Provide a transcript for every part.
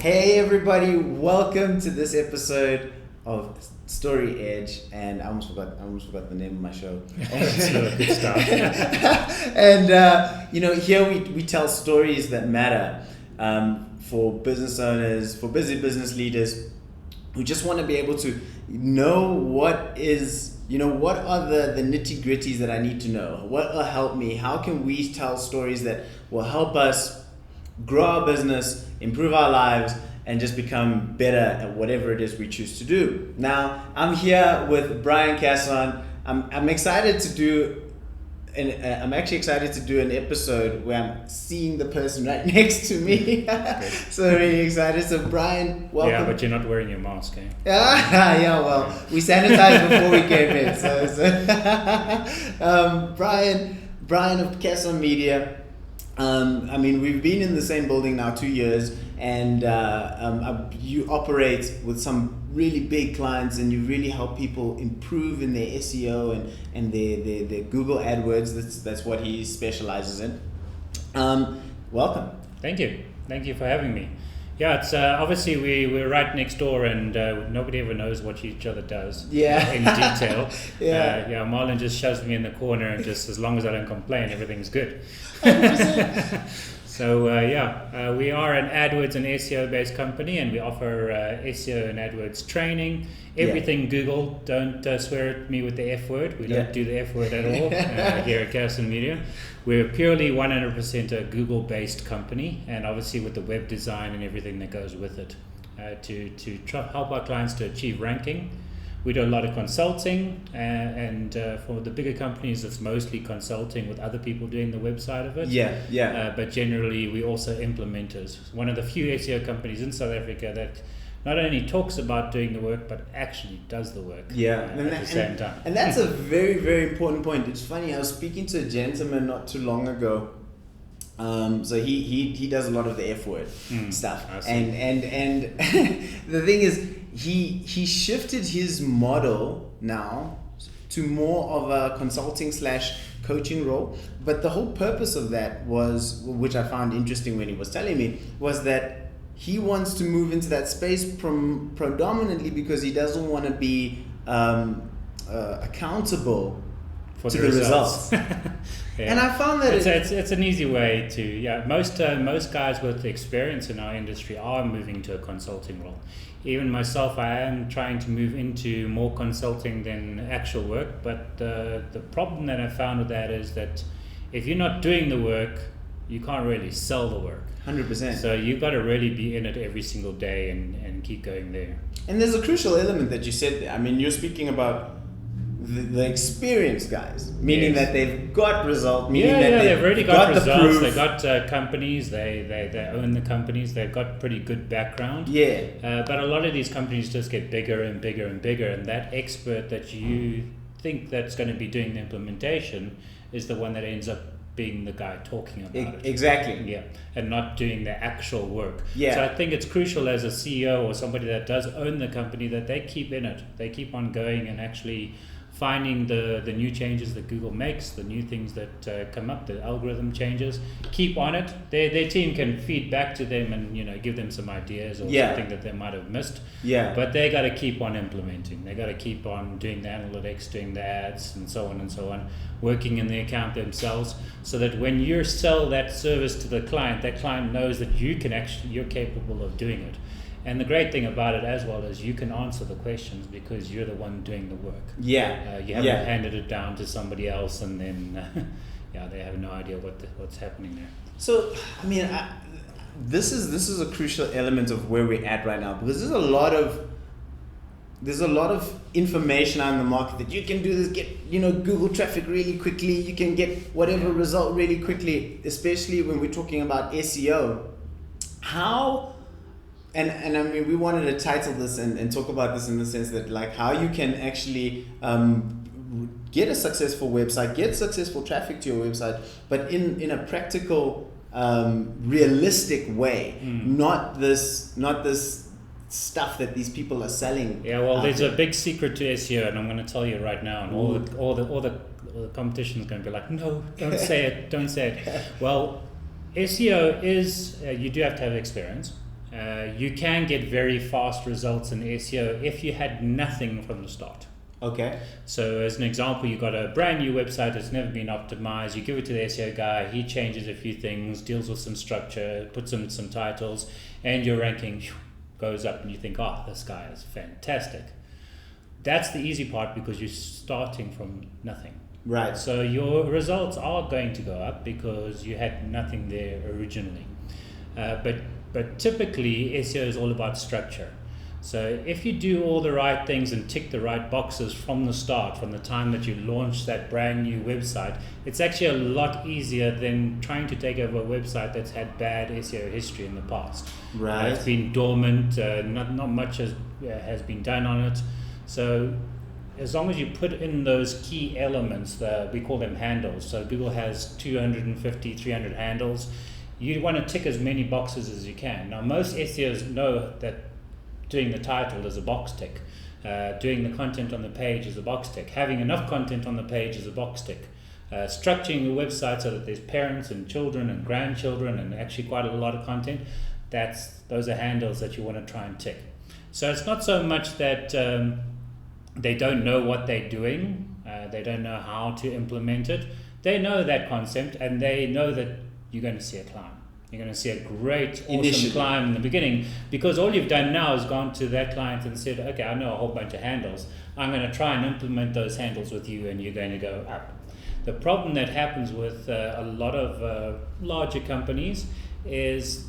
Hey everybody, welcome to this episode of Story Edge, and I almost forgot the name of my show. That's good stuff. And here we tell stories that matter for business owners, for busy business leaders who just want to be able to know what are the nitty gritties that I need to know. What will help me? How can we tell stories that will help us grow our business, improve our lives, and just become better at whatever it is we choose to do. Now, I'm here with Brian Casson. I'm excited to do I'm actually excited to do an episode where I'm seeing the person right next to me. So really excited. So Brian, welcome. Yeah, but you're not wearing your mask, eh? Yeah, well, we sanitized before we came in. So Brian of Casson Media. We've been in the same building now 2 years, and you operate with some really big clients, and you really help people improve in their SEO and their Google AdWords. That's what he specializes in. Welcome. Thank you for having me. Yeah, it's obviously we're right next door, and nobody ever knows what each other does. In detail. Marlon just shoves me in the corner, and just as long as I don't complain, everything's good. 100%. So we are an AdWords and SEO based company, and we offer SEO and AdWords training. Everything Google. Don't swear at me with the F word. We don't do the F word at all here at Casson Media. We're purely 100% a Google based company, and obviously with the web design and everything that goes with it to help our clients to achieve ranking. We do a lot of consulting, and for the bigger companies, it's mostly consulting with other people doing the website of it. But generally, we also implementers. One of the few SEO companies in South Africa that not only talks about doing the work, but actually does the work. At the same time. And that's a very, very important point. It's funny, I was speaking to a gentleman not too long ago. So he does a lot of the F word stuff. And the thing is, he shifted his model now to more of a consulting / coaching role. But the whole purpose of that was, which I found interesting when he was telling me, was that he wants to move into that space predominantly because he doesn't want to be accountable for to the results. And I found that it's an easy way to most guys with experience in our industry are moving to a consulting role. Even myself, I am trying to move into more consulting than actual work, but the problem that I found with that is that if you're not doing the work, you can't really sell the work. 100%. So you've got to really be in it every single day and keep going there. And there's a crucial element that you said there. I mean, you're speaking about the experienced guys, meaning that they've got results, meaning that they've already got results. The they've got companies, they own the companies, they've got pretty good background. But a lot of these companies just get bigger and bigger and bigger, and that expert that you think that's going to be doing the implementation is the one that ends up being the guy talking about it. Exactly. And not doing the actual work. So I think it's crucial as a CEO or somebody that does own the company that they keep in it. They keep on going and actually finding the new changes that Google makes, the new things that come up, the algorithm changes. Keep on it. Their team can feed back to them and give them some ideas or something that they might have missed. But they got to keep on implementing. They got to keep on doing the analytics, doing the ads, and so on, working in the account themselves, so that when you sell that service to the client, that client knows that you're capable of doing it. And the great thing about it as well is you can answer the questions because you're the one doing the work. You haven't handed it down to somebody else, and then they have no idea what's happening there. So I mean, this is a crucial element of where we're at right now, because there's a lot of information on the market that you can do this, get Google traffic really quickly, you can get whatever result really quickly, especially when we're talking about SEO. How? And I mean, we wanted to title this and talk about this in the sense that, like, how you can actually get a successful website, get successful traffic to your website, but in a practical, realistic way, not this stuff that these people are selling. There's a big secret to SEO, and I'm going to tell you right now, and all the competition is going to be like, no, don't say it. Well, SEO is you do have to have experience. You can get very fast results in SEO if you had nothing from the start. Okay. So as an example, you've got a brand new website that's never been optimized. You give it to the SEO guy, he changes a few things, deals with some structure, puts in some titles, and your ranking goes up and you think, oh, this guy is fantastic. That's the easy part because you're starting from nothing. Right. So your results are going to go up because you had nothing there originally. But typically SEO is all about structure. So if you do all the right things and tick the right boxes from the start, from the time that you launch that brand new website, it's actually a lot easier than trying to take over a website that's had bad SEO history in the past. Right. It's been dormant, not much has been done on it. So as long as you put in those key elements, we call them handles. So Google has 250, 300 handles. You want to tick as many boxes as you can. Now most SEOs know that doing the title is a box tick. Doing the content on the page is a box tick. Having enough content on the page is a box tick. Structuring your website so that there's parents and children and grandchildren and actually quite a lot of content, those are handles that you want to try and tick. So it's not so much that they don't know what they're doing, they don't know how to implement it. They know that concept and they know that you're going to see a climb. You're going to see a great, awesome climb in the beginning because all you've done now is gone to that client and said, okay, I know a whole bunch of handles. I'm going to try and implement those handles with you and you're going to go up. The problem that happens with a lot of larger companies is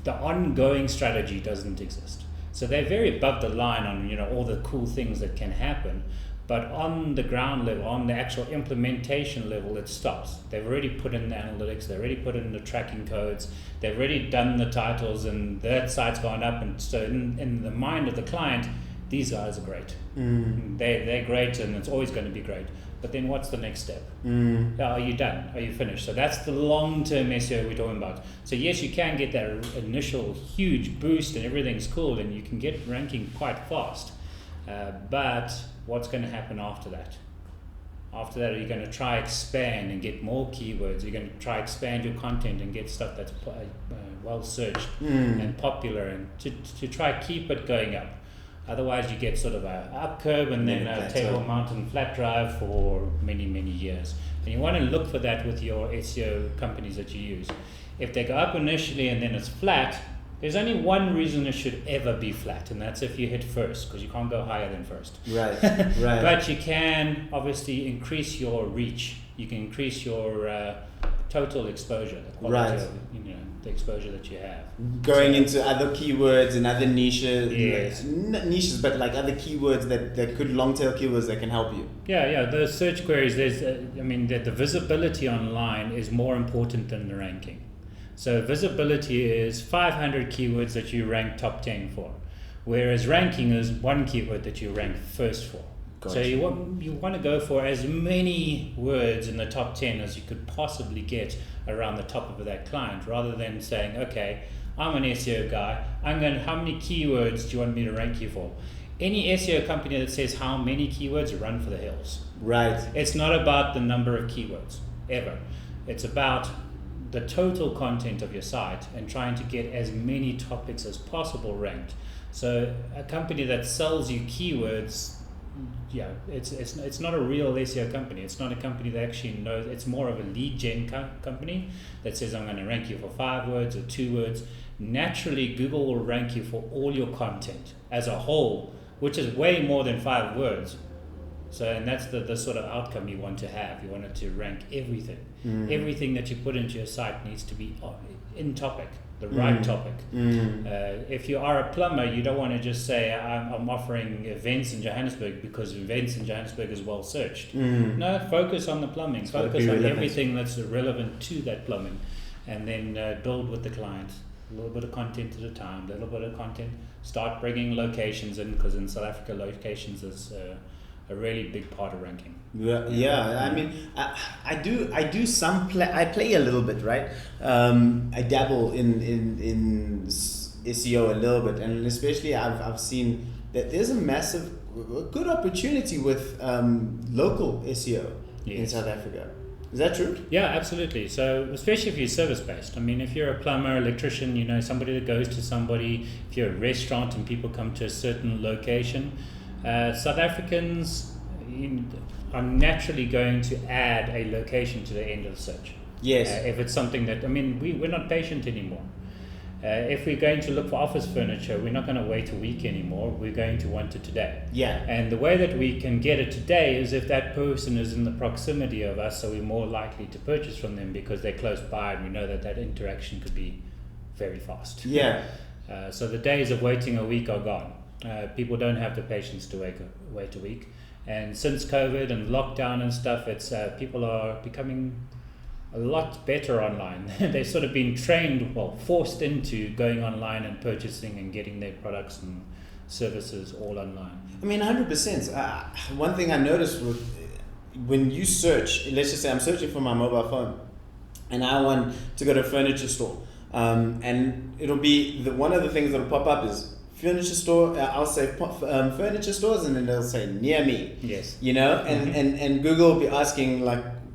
the ongoing strategy doesn't exist. So they're very above the line on all the cool things that can happen. But on the ground level, on the actual implementation level, it stops. They've already put in the analytics, they've already put in the tracking codes, they've already done the titles, and that site's gone up. And so in the mind of the client, these guys are great. They're great, and it's always going to be great. But then what's the next step? Are you done? Are you finished? So that's the long-term SEO we're talking about. So yes, you can get that initial huge boost and everything's cool, and you can get ranking quite fast. But what's going to happen after that? After that, are you going to try expand and get more keywords? You're going to try expand your content and get stuff that's well searched and popular, and to try keep it going up. Otherwise, you get sort of a up curve and then a Table Mountain flat drive for many, many years. And you want to look for that with your SEO companies that you use. If they go up initially and then it's flat, there's only one reason it should ever be flat, and that's if you hit first, because you can't go higher than first. Right, right. But you can obviously increase your reach. You can increase your total exposure, the quality of, the exposure that you have. Going into other keywords and other niches, yes. Not niches, but like other keywords that could long-tail keywords that can help you. Yeah. Those search queries. The visibility online is more important than the ranking. So visibility is 500 keywords that you rank top 10 for, whereas ranking is one keyword that you rank first for. Gotcha. So you want to go for as many words in the top 10 as you could possibly get around the top of that client, rather than saying, okay, I'm an SEO guy, how many keywords do you want me to rank you for? Any SEO company that says how many keywords, run for the hills. Right. It's not about the number of keywords, ever. It's about the total content of your site and trying to get as many topics as possible ranked. So a company that sells you keywords, it's not a real SEO company. It's not a company that actually knows. It's more of a lead gen company that says, I'm going to rank you for 5 words or 2 words. Naturally, Google will rank you for all your content as a whole, which is way more than 5 words. So, and that's the sort of outcome you want to have. You want it to rank everything. Everything that you put into your site needs to be in topic, the right topic. If you are a plumber, you don't want to just say, I'm offering events in Johannesburg because events in Johannesburg is well searched. No, focus on the plumbing. Focus on everything that's relevant to that plumbing. And then build with the client. A little bit of content at a time, Start bringing locations in, because in South Africa, locations is a really big part of ranking. Yeah. I mean, I do some play. I play a little bit, right? I dabble in SEO a little bit, and especially I've seen that there's a good opportunity with local SEO in South Africa. Is that true? Yeah, absolutely. So especially if you're service based. I mean, if you're a plumber, electrician, somebody that goes to somebody. If you're a restaurant and people come to a certain location, South Africans are naturally going to add a location to the end of the search. Yes. If it's something that, we're not patient anymore. If we're going to look for office furniture, we're not going to wait a week anymore. We're going to want it today. Yeah. And the way that we can get it today is if that person is in the proximity of us, so we're more likely to purchase from them because they're close by and we know that interaction could be very fast. Yeah. So the days of waiting a week are gone. People don't have the patience to wait a week. And since COVID and lockdown and stuff, it's people are becoming a lot better online. They've sort of been forced into going online and purchasing and getting their products and services all online. 100%. One thing I noticed when you search, let's just say I'm searching for my mobile phone and I want to go to a furniture store, and it'll be one of the things that'll pop up is furniture store. I'll say furniture stores, and then they'll say near me. Yes. And Google will be asking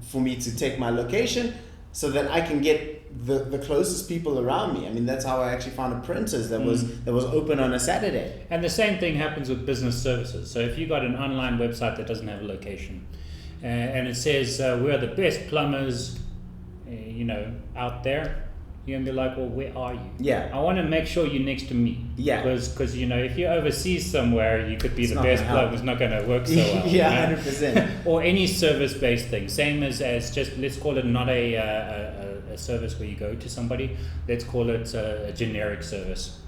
for me to take my location so that I can get the closest people around me. That's how I actually found a printers that was open on a Saturday. And the same thing happens with business services. So if you got an online website that doesn't have a location, and it says we're the best plumbers, out there, you're gonna be like, well, where are you? Yeah. I want to make sure you're next to me. Yeah. Because if you're overseas somewhere, you could be the best plumber. It's not going to work so well. Yeah, 100%. Or any service-based thing. Same as just, let's call it not a service where you go to somebody. Let's call it a generic service.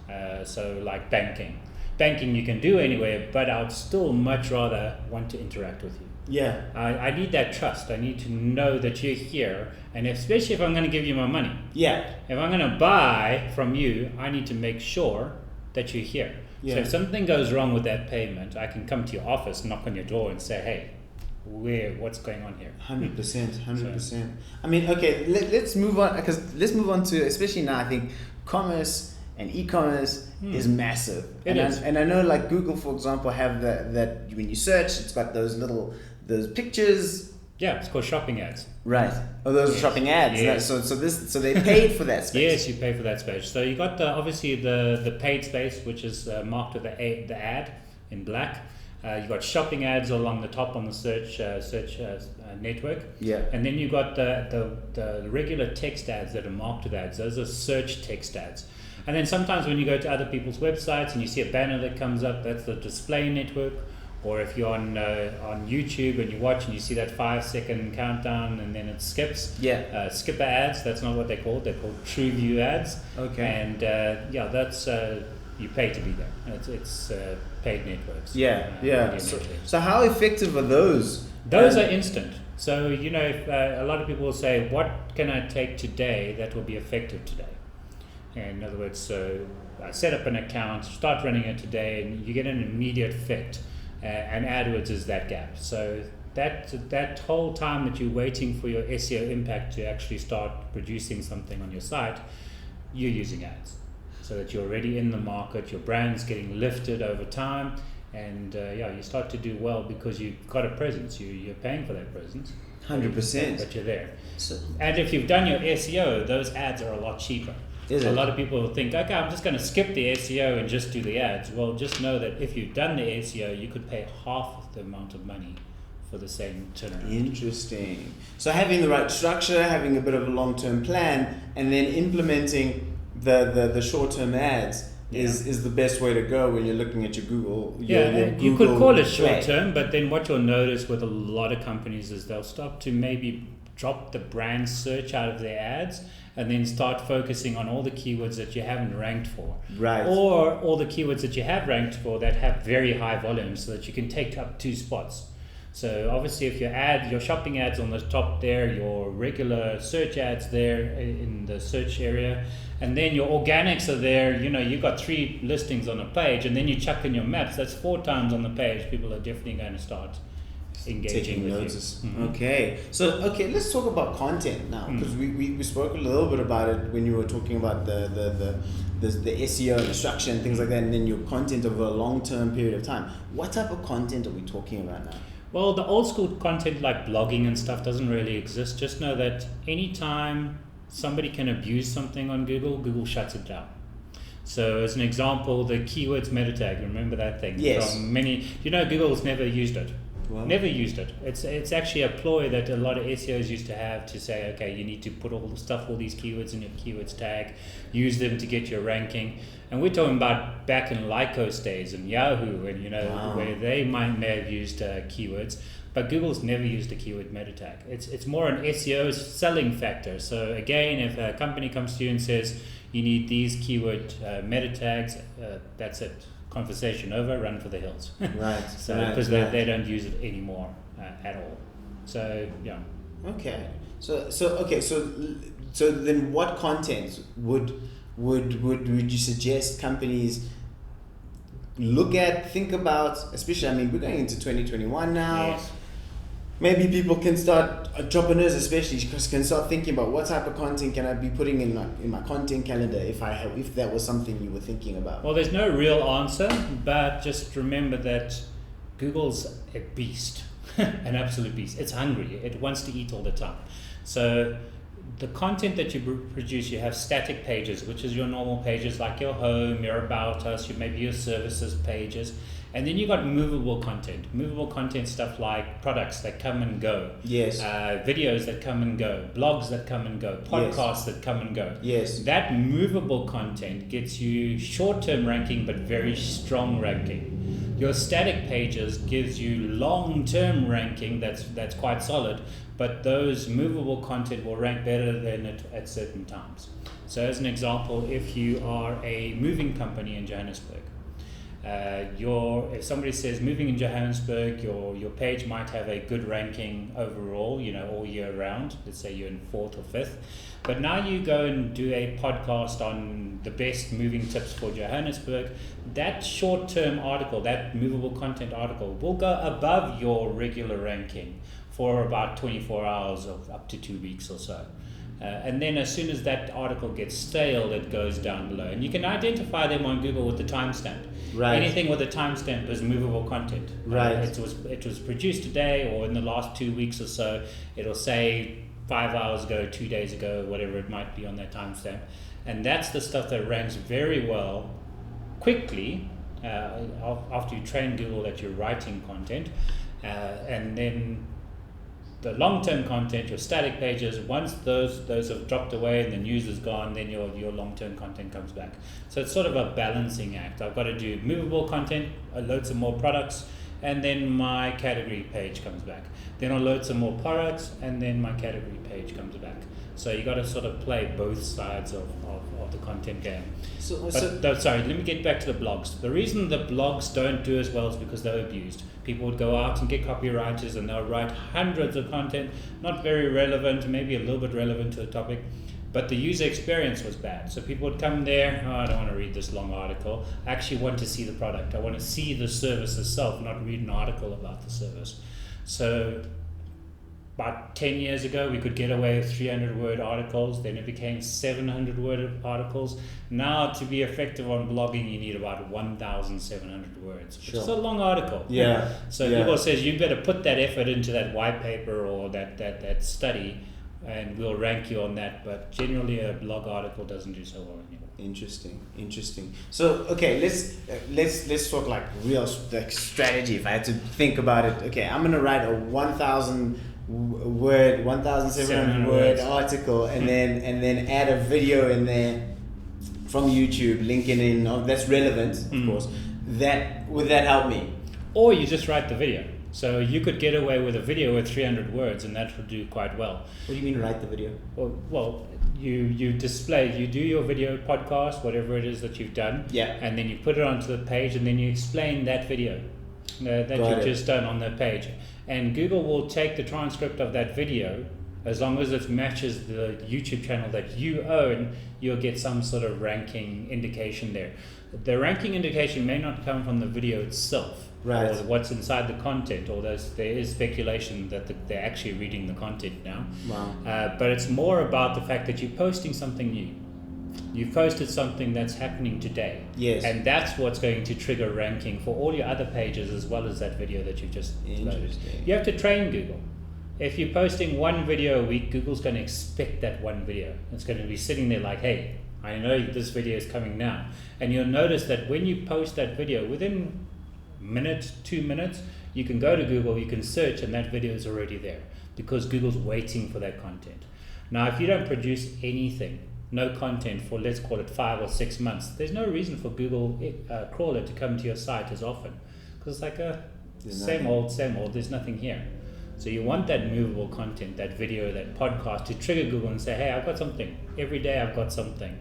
So like banking. Banking you can do anywhere, but I'd still much rather want to interact with you. Yeah. I need that trust. I need to know that you're here, and especially if I'm going to give you my money. Yeah. If I'm going to buy from you, I need to make sure that you're here. Yeah. So if something goes wrong with that payment, I can come to your office, knock on your door, and say, "Hey, what's going on here?" 100%. Okay, let's move on, because let's move on to, especially now, I think commerce and e-commerce is massive. It is. And I know Google, for example, have that when you search, it's got those pictures. Yeah, it's called shopping ads. Right. Oh, those are shopping ads. Yes. So they paid for that space. Yes, you pay for that space. So you got obviously the paid space, which is marked with the ad in black. You got shopping ads along the top on the search network. Yeah. And then you got the regular text ads that are marked with ads. Those are search text ads. And then sometimes when you go to other people's websites and you see a banner that comes up, that's the display network. Or if you're on YouTube and you watch and you see that 5-second countdown and then it skips. Yeah. Skipper ads, that's not what they're called. They're called True View ads. Okay. And that's you pay to be there. It's paid networks. Yeah. So how effective are those? Those are instant. So if, a lot of people will say, what can I take today that will be effective today? In other words, so I set up an account, start running it today, and you get an immediate effect. And AdWords is that gap. So that whole time that you're waiting for your SEO impact to actually start producing something on your site, you're using ads. So that you're already in the market, your brand's getting lifted over time, and you start to do well because you've got a presence. You're paying for that presence. 100%. But you're there. And if you've done your SEO, those ads are a lot cheaper. A lot of people think, okay, I'm just going to skip the SEO and just do the ads. Well, just know that if you've done the SEO, you could pay half of the amount of money for the same turnaround. Interesting. So having the right structure, having a bit of a long-term plan, and then implementing the short-term ads is the best way to go when you're looking at your Google. You could call it short-term, but then what you'll notice with a lot of companies is they'll stop to maybe drop the brand search out of their ads and then start focusing on all the keywords that you haven't ranked for. Right. Or all the keywords that you have ranked for that have very high volumes so that you can take up 2 spots. So obviously if your shopping ads on the top there, your regular search ads there in the search area, and then your organics are there, you've got 3 listings on a page, and then you chuck in your maps, that's 4 times on the page. People are definitely going to start engaging with notice. you. Mm-hmm. Okay, so let's talk about content now, because we spoke a little bit about it when you were talking about the SEO and the structure and things like that, and then your content over a long-term period of time. What type of content are we talking about now? Well, the old school content like blogging and stuff doesn't really exist. Just know that anytime somebody can abuse something on Google, Google shuts it down. So as an example, the keywords meta tag, remember that thing? Yes. Google's never used it. Well, Never used it. It's actually a ploy that a lot of SEOs used to have to say, okay, you need to put all these keywords in your keywords tag, use them to get your ranking. And we're talking about back in Lycos days and Yahoo, and where they may have used keywords, but Google's never used a keyword meta tag. It's more an SEO selling factor. So again, if a company comes to you and says you need these keyword meta tags, that's it. Conversation over, run for the hills. Right. So because they don't use it anymore at all. So yeah. Okay. So then what content would you suggest companies think about, especially, I mean, we're going into 2021 now. Yes. Maybe people can start, entrepreneurs especially, can start thinking about what type of content can I be putting in my content calendar if that was something you were thinking about. Well, there's no real answer, but just remember that Google's a beast, an absolute beast. It's hungry. It wants to eat all the time. So the content that you produce, you have static pages, which is your normal pages like your home, your about us, maybe your services pages. And then you got movable content. Movable content stuff like products that come and go. Yes. Videos that come and go. Blogs that come and go. Podcasts that come and go. Yes. That movable content gets you short-term ranking, but very strong ranking. Your static pages gives you long-term ranking that's quite solid, but those movable content will rank better than it at certain times. So as an example, if you are a moving company in Johannesburg, if somebody says moving in Johannesburg, your page might have a good ranking overall, all year round. Let's say you're in 4th or 5th. But now you go and do a podcast on the best moving tips for Johannesburg. That short-term article, that movable content article, will go above your regular ranking for about 24 hours or up to 2 weeks or so. And then as soon as that article gets stale, it goes down below. And you can identify them on Google with the timestamp. Right. Anything with a timestamp is movable content. Right. It was produced today or in the last 2 weeks or so. It'll say 5 hours ago, 2 days ago, whatever it might be on that timestamp. And that's the stuff that ranks very well quickly after you train Google that you're writing content. And then the long-term content, your static pages, once those have dropped away and the news is gone, then your long-term content comes back. So it's sort of a balancing act. I've got to do movable content, I load some more products, and then my category page comes back. Then I'll load some more products, and then my category page comes back. So you got to sort of play both sides of the content game. Sorry, let me get back to the blogs. The reason the blogs don't do as well is because they're abused. People would go out and get copywriters and they'll write hundreds of content, not very relevant, maybe a little bit relevant to the topic, but the user experience was bad. So people would come there, I don't want to read this long article. I actually want to see the product. I want to see the service itself, not read an article about the service. So about 10 years ago, we could get away with 300-word articles. Then it became 700-word articles. Now, to be effective on blogging, you need about 1,700 words, which is a long article. Yeah. So Google says you better put that effort into that white paper or that study, and we'll rank you on that. But generally, a blog article doesn't do so well anymore. Interesting. So okay, let's talk like real strategy. If I had to think about it, okay, I'm gonna write a 1,700 word article, and then add a video in there from YouTube, linking in. That's relevant, of course. Would that help me? Or you just write the video. So you could get away with a video with 300 words, and that would do quite well. What do you mean write the video? Well, you display, you do your video podcast, whatever it is that you've done, and then you put it onto the page, and then you explain that video that you've just done on the page. And Google will take the transcript of that video, as long as it matches the YouTube channel that you own, you'll get some sort of ranking indication there. The ranking indication may not come from the video itself, or what's inside the content, or there is speculation that they're actually reading the content now. Wow. But it's more about the fact that you're posting something new. You've posted something that's happening today. Yes. And that's what's going to trigger ranking for all your other pages as well as that video that you've just loaded. You have to train Google. If you're posting one video a week, Google's going to expect that one video. It's going to be sitting there like, hey, I know this video is coming now. And you'll notice that when you post that video, within a minute, 2 minutes, you can go to Google, you can search, and that video is already there because Google's waiting for that content. Now, if you don't produce anything, no content for, let's call it 5 or 6 months, there's no reason for Google crawler to come to your site as often because it's like same old, there's nothing here. So you want that movable content, that video, that podcast to trigger Google and say, hey, I've got something. Every day I've got something.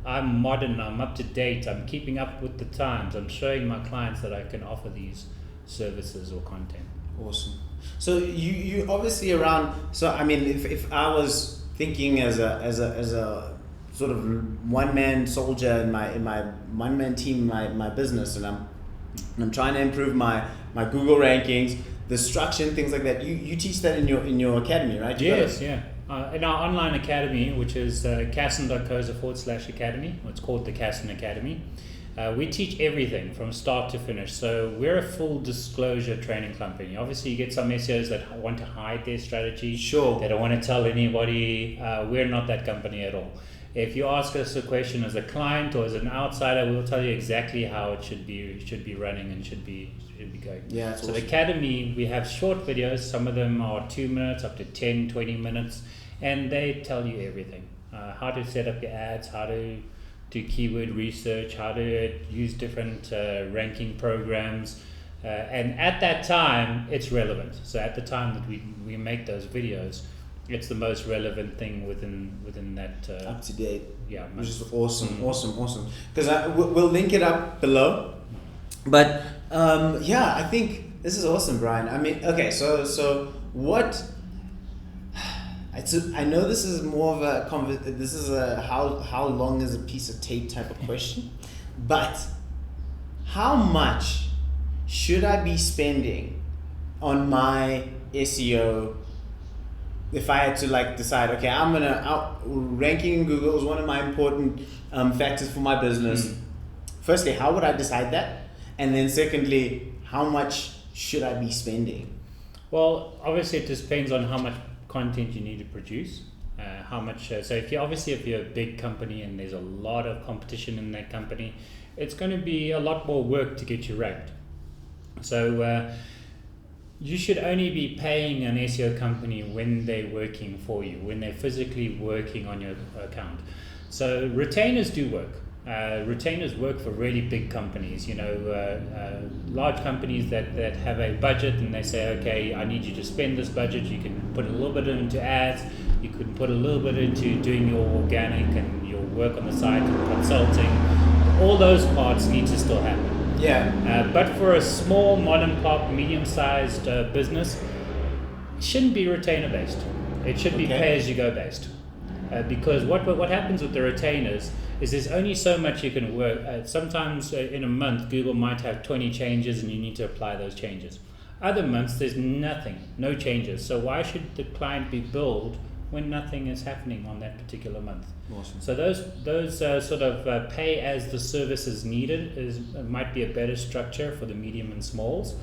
I'm modern, I'm up to date, I'm keeping up with the times, I'm showing my clients that I can offer these services or content. Awesome. So you obviously around, so I mean, if I was thinking as a sort of one-man soldier in my one-man team, my business, and I'm trying to improve my Google rankings, the structure and things like that. You teach that in your academy, right? Yes, yeah. In our online academy, which is casson.co/academy, it's called the Casson Academy. We teach everything from start to finish. So we're a full disclosure training company. Obviously, you get some SEOs that want to hide their strategy. Sure. They don't want to tell anybody. We're not that company at all. If you ask us a question as a client or as an outsider, we'll tell you exactly how it should be running and should be going. Yeah. So the academy, we have short videos. Some of them are 2 minutes up to 10, 20 minutes, and they tell you everything. How to set up your ads, how to do keyword research, how to use different ranking programs, and at that time it's relevant. So at the time that we make those videos, it's the most relevant thing within that up to date. Yeah, which is awesome. Because we'll link it up below. But yeah, I think this is awesome, Brian. I mean, okay, so what? I know this is more of a this is a how long is a piece of tape type of question, but how much should I be spending on my SEO if I had to like decide, okay, I'm ranking in Google is one of my important factors for my business. Firstly, how would I decide that? And then secondly, how much should I be spending? Well, obviously it just depends on how much content you need to produce, how much. So if you're a big company and there's a lot of competition in that company, it's going to be a lot more work to get you ranked. So you should only be paying an SEO company when they're working for you, when they're physically working on your account. So retainers do work. Retainers work for really big companies, large companies that have a budget and they say, okay, I need you to spend this budget. You can put a little bit into ads, you can put a little bit into doing your organic and your work on the site and consulting. All those parts need to still happen. Yeah. But for a small, mom-and-pop, medium-sized business, it shouldn't be retainer-based. It should be pay-as-you-go based. Because what happens with the retainers is there's only so much you can work. Sometimes in a month, Google might have 20 changes and you need to apply those changes. Other months, there's nothing, no changes. So why should the client be billed when nothing is happening on that particular month? Awesome. So those sort of pay as the service is needed might be a better structure for the medium and smalls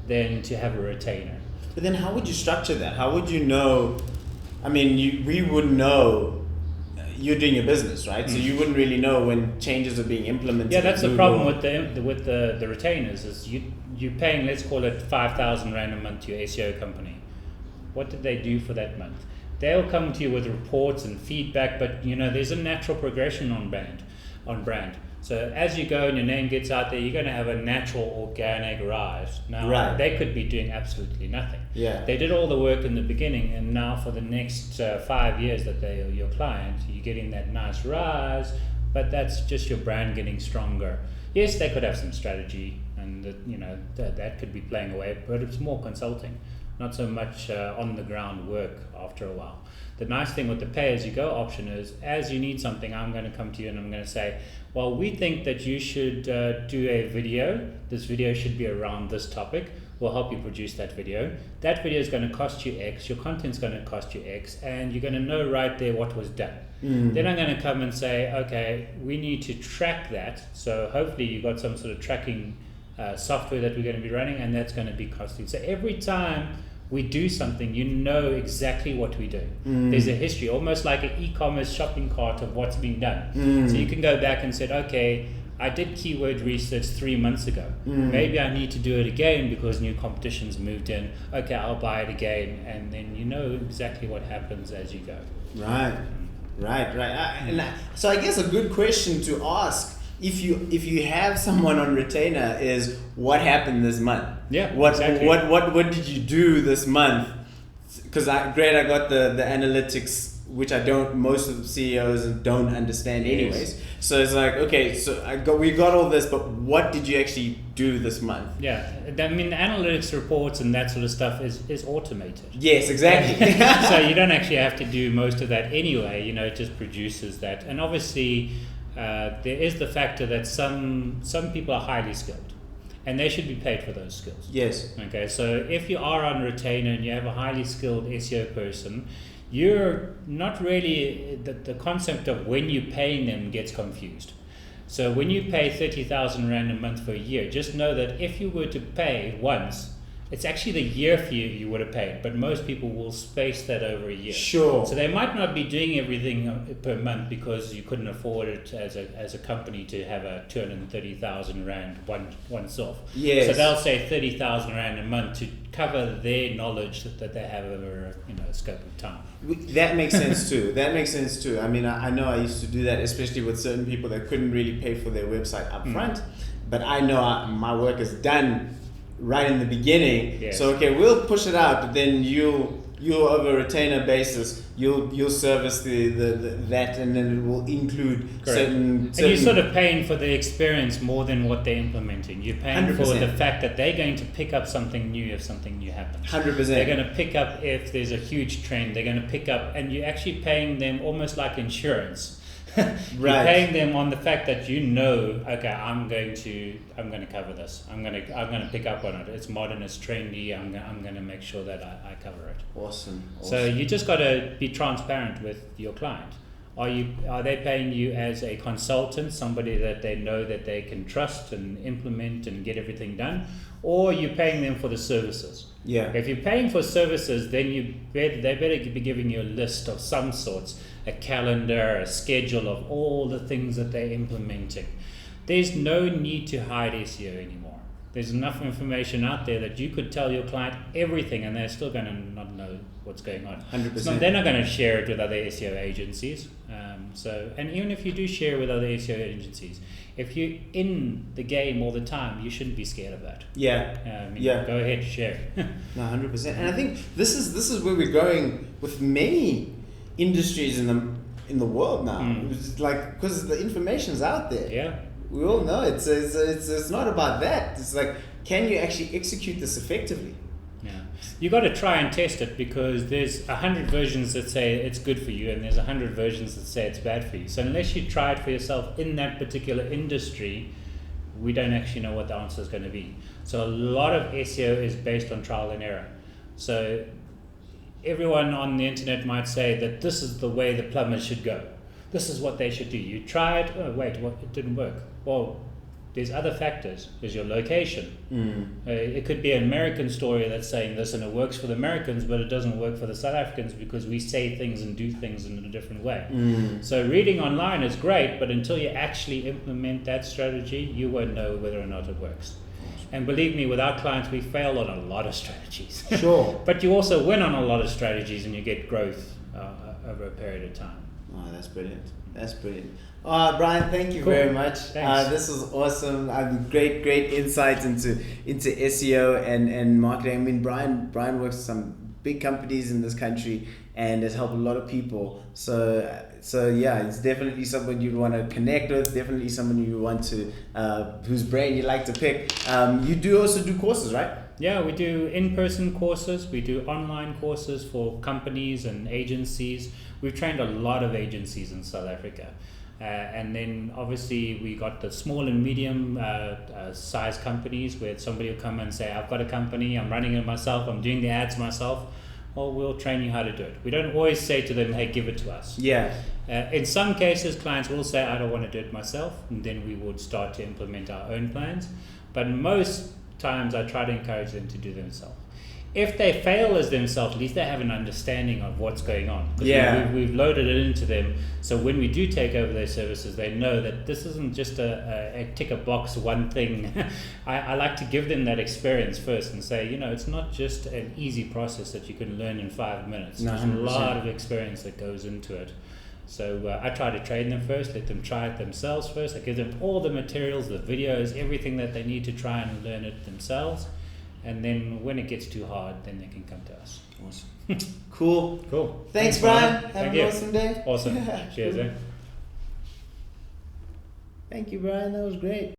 than to have a retainer. But then how would you structure that? How would you know? I mean, we would know you're doing your business, right? So you wouldn't really know when changes are being implemented. Yeah, that's the problem with the retainers is you're paying, let's call it 5,000 Rand a month to your SEO company. What did they do for that month? They'll come to you with reports and feedback, but there's a natural progression on brand. So as you go and your name gets out there, you're going to have a natural organic rise. Now, They could be doing absolutely nothing. Yeah. They did all the work in the beginning, and now for the next 5 years that they are your client, you're getting that nice rise, but that's just your brand getting stronger. Yes, they could have some strategy, and that could be playing away, but it's more consulting, not so much on the ground work after a while. The nice thing with the pay-as-you-go option is, as you need something, I'm going to come to you and I'm going to say, well, we think that you should do a video. This video should be around this topic. We'll help you produce that video. That video is going to cost you X. Your content's going to cost you X. And you're going to know right there what was done. Then I'm going to come and say, okay, we need to track that. So hopefully you've got some sort of tracking software that we're going to be running, and that's going to be costly. So every time we do something, you know exactly what we do. There's a history, almost like an e-commerce shopping cart of what's been done. So you can go back and say, okay, I did keyword research 3 months ago. Maybe I need to do it again because new competition's moved in. Okay, I'll buy it again, and then you know exactly what happens as you go. Right. So I guess a good question to ask if you have someone on retainer is what happened this month. Yeah. Exactly. What did you do this month? Because I got the analytics, which most of the CEOs don't understand anyways. Yes. So it's like, okay, so we got all this, but what did you actually do this month? Yeah, I mean, analytics reports and that sort of stuff is automated. Yes, exactly. So you don't actually have to do most of that anyway. It just produces that. And obviously, there is the factor that some people are highly skilled, and they should be paid for those skills. Yes. Okay, so if you are on retainer and you have a highly skilled SEO person, you're not really, the concept of when you're paying them gets confused. So when you pay 30,000 Rand a month for a year, just know that if you were to pay once, it's actually the year fee you would have paid, but most people will space that over a year. Sure. So they might not be doing everything per month because you couldn't afford it as a company to have a 230,000 Rand once off. Yes. So they'll say 30,000 Rand a month to cover their knowledge that they have over a scope of time. That makes sense too. I mean, I know I used to do that, especially with certain people that couldn't really pay for their website up front. But I know my work is done right in the beginning. Yes. So okay, we'll push it out, but then you'll over a retainer basis, you'll service the that, and then it will include certain. And you're sort of paying for the experience more than what they're implementing. You're paying 100%. for the fact that they're going to pick up something new if something new happens. 100%. They're going to pick up if there's a huge trend. They're going to pick up, and you're actually paying them almost like insurance. You're paying them on the fact that okay, I'm going to cover this. I'm going to pick up on it. It's modern, it's trendy. I'm going to make sure that I cover it. Awesome. So you just got to be transparent with your client. Are they paying you as a consultant, somebody that they know that they can trust and implement and get everything done, or you're paying them for the services? Yeah. If you're paying for services, then they better be giving you a list of some sorts, a calendar, a schedule of all the things that they're implementing. There's no need to hide SEO anymore. There's enough information out there that you could tell your client everything and they're still going to not know what's going on. 100%. So they're not going to share it with other SEO agencies. And even if you do share with other SEO agencies, if you're in the game all the time, you shouldn't be scared of that. Yeah. Go ahead, share. No, 100%. And I think this is where we're going with many industries in the world now. It's like, because the information's out there. Yeah. We all know it's not about that. It's like, can you actually execute this effectively? Yeah, you got to try and test it, because there's 100 versions that say it's good for you, and there's 100 versions that say it's bad for you. So unless you try it for yourself in that particular industry, we don't actually know what the answer is going to be. So a lot of SEO is based on trial and error. So everyone on the internet might say that this is the way the plumbers should go. This is what they should do. You try it. Oh wait, it didn't work. Well, there's other factors. There's your location. It could be an American story that's saying this and it works for the Americans, but it doesn't work for the South Africans because we say things and do things in a different way. So reading online is great, but until you actually implement that strategy, you won't know whether or not it works. And believe me, with our clients, we fail on a lot of strategies. Sure. But you also win on a lot of strategies, and you get growth over a period of time. Oh, that's brilliant. That's brilliant. Brian, thank you very much. This was awesome. Great insights into SEO and marketing. I mean, Brian works with some big companies in this country and has helped a lot of people. So yeah, it's definitely someone you'd want to connect with. Definitely someone you want to whose brain you like to pick. You do also do courses, right? Yeah, we do in-person courses. We do online courses for companies and agencies. We've trained a lot of agencies in South Africa. And then obviously we got the small and medium size companies where somebody will come and say, I've got a company, I'm running it myself, I'm doing the ads myself. or we'll train you how to do it. We don't always say to them, hey, give it to us. Yeah. In some cases, clients will say, I don't want to do it myself, and then we would start to implement our own plans. But most times I try to encourage them to do themselves. If they fail as themselves, at least they have an understanding of what's going on. Yeah. We've loaded it into them, so when we do take over their services, they know that this isn't just a tick a box one thing. I like to give them that experience first and say, it's not just an easy process that you can learn in 5 minutes. No, There's a 100%. lot of experience that goes into it. So I try to train them first, let them try it themselves first. I give them all the materials, the videos, everything that they need to try and learn it themselves. And then when it gets too hard, then they can come to us. Awesome. Cool. Cool. Thanks, Brian. Have Thank an you. awesome day. Awesome. Cheers, Thank you, Brian. That was great.